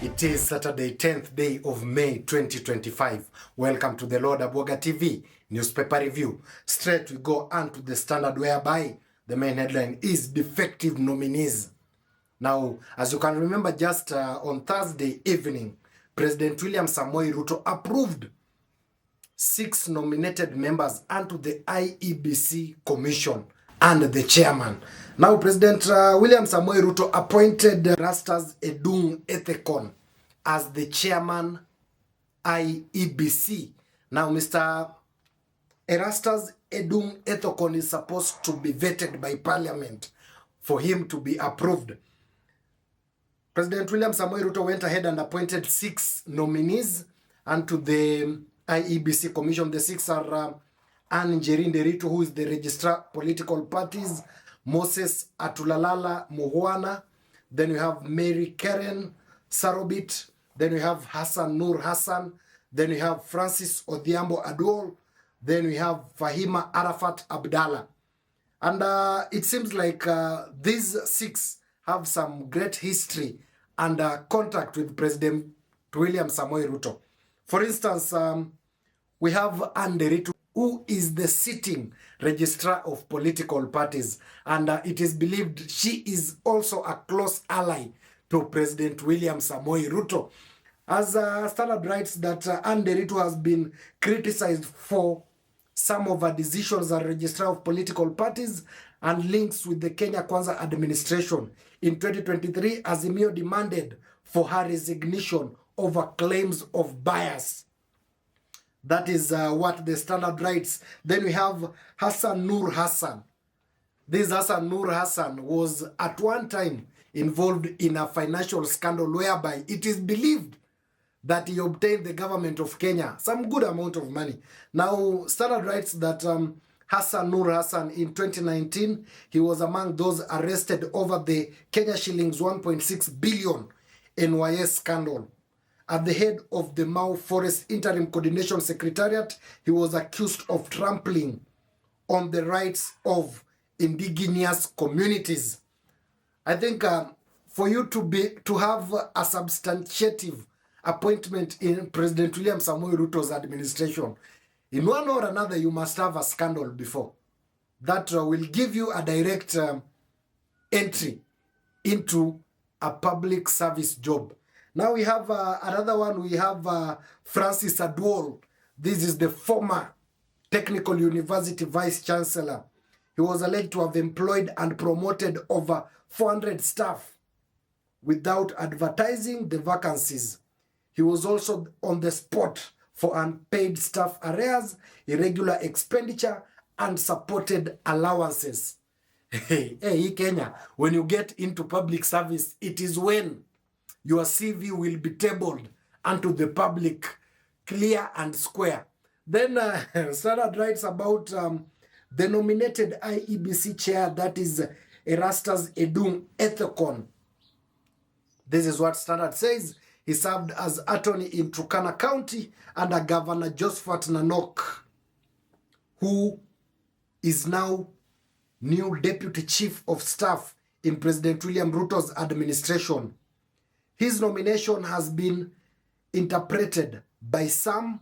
It is Saturday, 10th day of May 2025. Welcome to the Lord Abwoga TV newspaper review. Straight we go on to the Standard, whereby the main headline is defective nominees. Now, as you can remember, just on Thursday evening, President William Samoei Ruto approved 6 nominated members onto the IEBC Commission and the chairman. Now, President William Samoei Ruto appointed Erastus Edung Ethekon as the chairman IEBC. Now, Mr. Erastus Edung Ethekon is supposed to be vetted by Parliament for him to be approved. President William Samoei Ruto went ahead and appointed 6 nominees onto the IEBC Commission. The 6 are Anne Njeri Nderitu, who is the Registrar Political Parties, Moses Atulalala Muhwana, then we have Mary Karen Sarobit, then we have Hassan Nur Hassan, then we have Francis Odhiambo Aduol, then we have Fahima Arafat Abdallah. And it seems like these 6 have some great history and contact with President William Samoei Ruto. For instance, we have Anne Nderitu, who is the sitting registrar of political parties, and it is believed she is also a close ally to President William Samoei Ruto. As Standard writes that Anne Nderitu has been criticized for some of her decisions as registrar of political parties and links with the Kenya Kwanza administration. In 2023, Azimio demanded for her resignation over claims of bias. That is what the Standard writes. Then we have Hassan Nur Hassan. This Hassan Nur Hassan was at one time involved in a financial scandal whereby it is believed that he obtained the government of Kenya some good amount of money. Now, Standard writes that Hassan Nur Hassan in 2019, he was among those arrested over the Kenya shillings 1.6 billion NYS scandal. At the head of the Mau Forest Interim Coordination Secretariat, he was accused of trampling on the rights of indigenous communities. I think for you to have a substantiative appointment in President William Samoei Ruto's administration, in one or another, you must have a scandal before that will give you a direct entry into a public service job. Now we have another one. We have Francis Aduol. This is the former Technical University Vice Chancellor. He was alleged to have employed and promoted over 400 staff without advertising the vacancies. He was also on the spot for unpaid staff arrears, irregular expenditure, and supported allowances. Hey, Kenya, when you get into public service, it is when your CV will be tabled unto the public, clear and square. Then Standard writes about the nominated IEBC chair, that is Erastus Edung Ethekon. This is what Standard says. He served as attorney in Turkana County under Governor Josephat Nanok, who is now new Deputy Chief of Staff in President William Ruto's administration. His nomination has been interpreted by some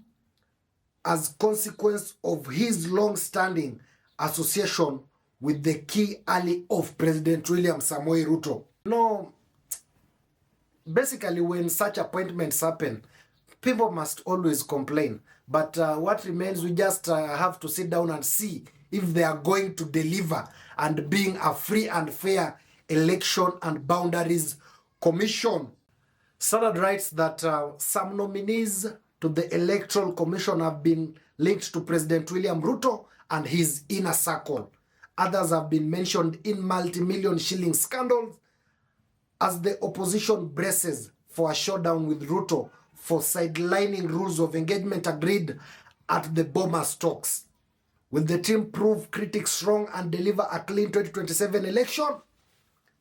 as consequence of his long-standing association with the key ally of President William Samoei Ruto. No, basically when such appointments happen, people must always complain. But what remains, we just have to sit down and see if they are going to deliver and being a free and fair election and boundaries commission. Standard writes that some nominees to the Electoral Commission have been linked to President William Ruto and his inner circle. Others have been mentioned in multi-million shilling scandals as the opposition braces for a showdown with Ruto for sidelining rules of engagement agreed at the Bomas talks. Will the team prove critics wrong and deliver a clean 2027 election?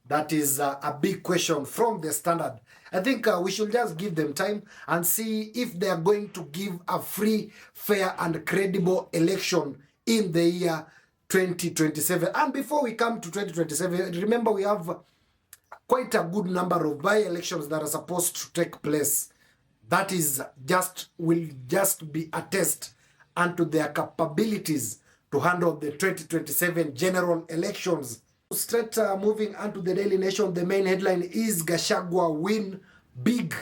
That is a big question from the Standard. I think we should just give them time and see if they are going to give a free, fair and credible election in the year 2027. And before we come to 2027, remember we have quite a good number of by-elections that are supposed to take place. That is will just be a test unto their capabilities to handle the 2027 general elections. Straight moving on to the Daily Nation, the main headline is Gachagua win big.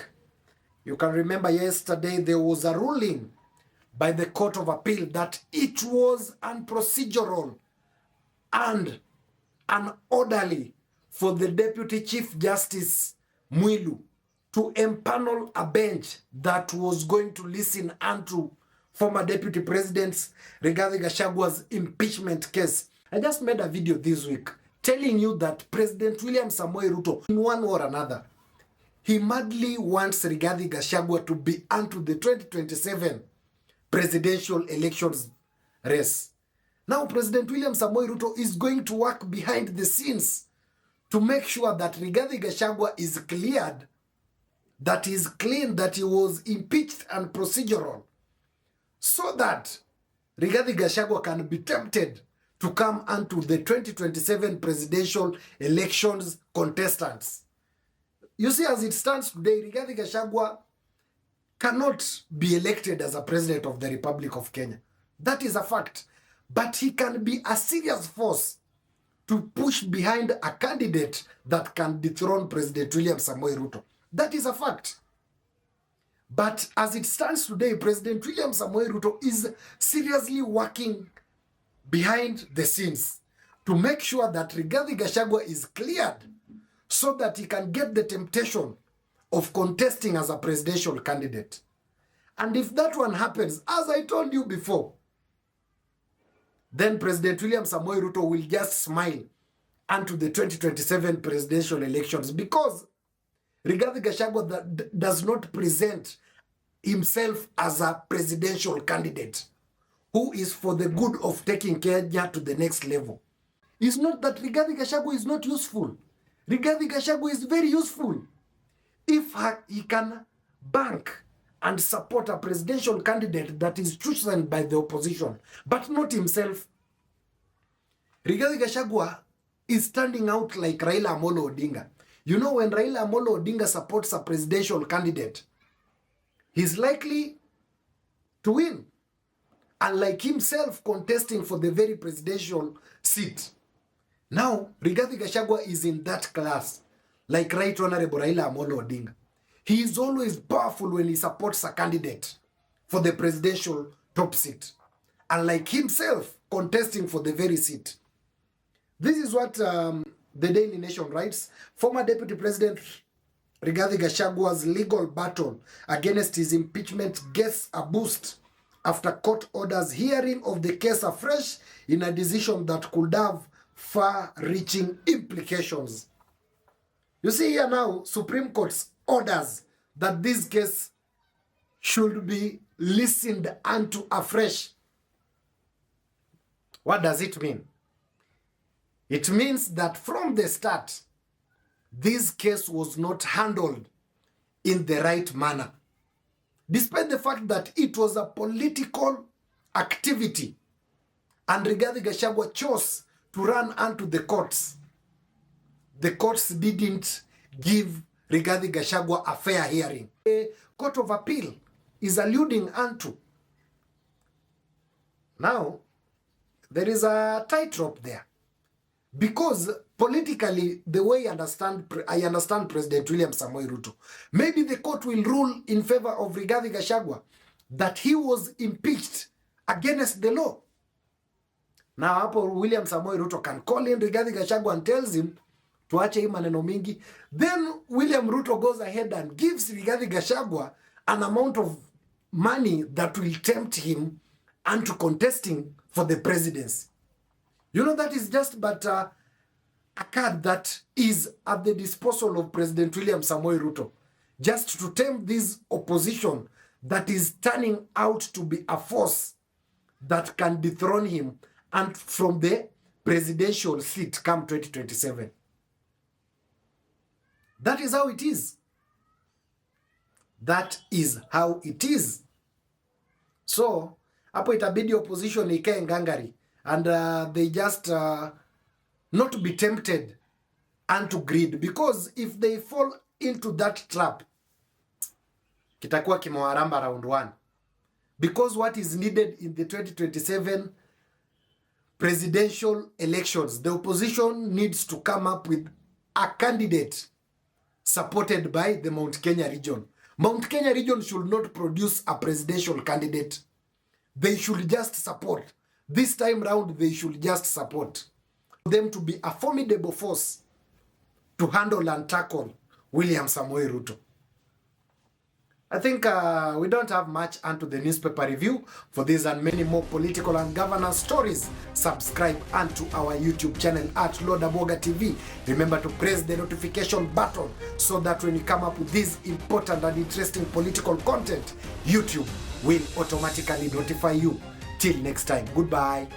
You can remember yesterday there was a ruling by the Court of Appeal that it was unprocedural and unorderly for the Deputy Chief Justice Mwilu to empanel a bench that was going to listen unto former Deputy President Rigathi Gachagua's impeachment case. I just made a video this week telling you that President William Samoei Ruto, in one or another, he madly wants Rigathi Gachagua to be unto the 2027 presidential elections race. Now, President William Samoei Ruto is going to work behind the scenes to make sure that Rigathi Gachagua is cleared, that is clean, that he was impeached and procedural, so that Rigathi Gachagua can be tempted to come unto the 2027 presidential elections contestants. You see, as it stands today, Rigathi Gachagua cannot be elected as a president of the Republic of Kenya. That is a fact. But he can be a serious force to push behind a candidate that can dethrone President William Samoei Ruto. That is a fact. But as it stands today, President William Samoei Ruto is seriously working behind the scenes to make sure that Rigathi Gachagua is cleared so that he can get the temptation of contesting as a presidential candidate. And if that one happens, as I told you before, then President William Samoei Ruto will just smile unto the 2027 presidential elections, because Rigathi Gachagua does not present himself as a presidential candidate who is for the good of taking Kenya to the next level. It's not that Rigathi Gachagua is not useful. Rigathi Gachagua is very useful. If he can bank and support a presidential candidate that is chosen by the opposition, but not himself. Rigathi Gachagua is standing out like Raila Amolo Odinga. You know, when Raila Amolo Odinga supports a presidential candidate, he's likely to win, unlike himself contesting for the very presidential seat. Now, Rigathi Gachagua is in that class, like Right Honorable Raila Amolo Odinga. He is always powerful when he supports a candidate for the presidential top seat, unlike himself contesting for the very seat. This is what the Daily Nation writes. Former Deputy President Rigathi Gachagua's legal battle against his impeachment gets a boost after court orders hearing of the case afresh in a decision that could have far-reaching implications. You see here now, Supreme Court's orders that this case should be listened unto afresh. What does it mean? It means that from the start, this case was not handled in the right manner, despite the fact that it was a political activity and Rigathi Gachagua chose to run unto the courts. The courts didn't give Rigathi Gachagua a fair hearing. The Court of Appeal is alluding unto. Now, there is a tightrope there. Because politically, the way I understand President William Samoei Ruto, maybe the court will rule in favor of Rigathi Gachagua that he was impeached against the law. Now, hapo William Samoei Ruto can call in Rigathi Gachagua and tells him, tuache hii maneno mingi. Then William Ruto goes ahead and gives Rigathi Gachagua an amount of money that will tempt him into contesting for the presidency. You know, that is just but a card that is at the disposal of President William Samoei Ruto, just to tempt this opposition that is turning out to be a force that can dethrone him and from the presidential seat come 2027. That is how it is. That is how it is. So, hapo itabidi opposition ikae ngangari and they just not be tempted unto greed, because if they fall into that trap, kitakuwa kimewaramba round 1. Because what is needed in the 2027 presidential elections, the opposition needs to come up with a candidate supported by the Mount Kenya region. Mount Kenya region should not produce a presidential candidate. They should just support. This time round, they should just support them to be a formidable force to handle and tackle William Samoei Ruto. I think we don't have much onto the newspaper review. For this and many more political and governance stories, subscribe onto our YouTube channel at Lord Aboga TV. Remember to press the notification button so that when you come up with this important and interesting political content, YouTube will automatically notify you. Till next time, goodbye.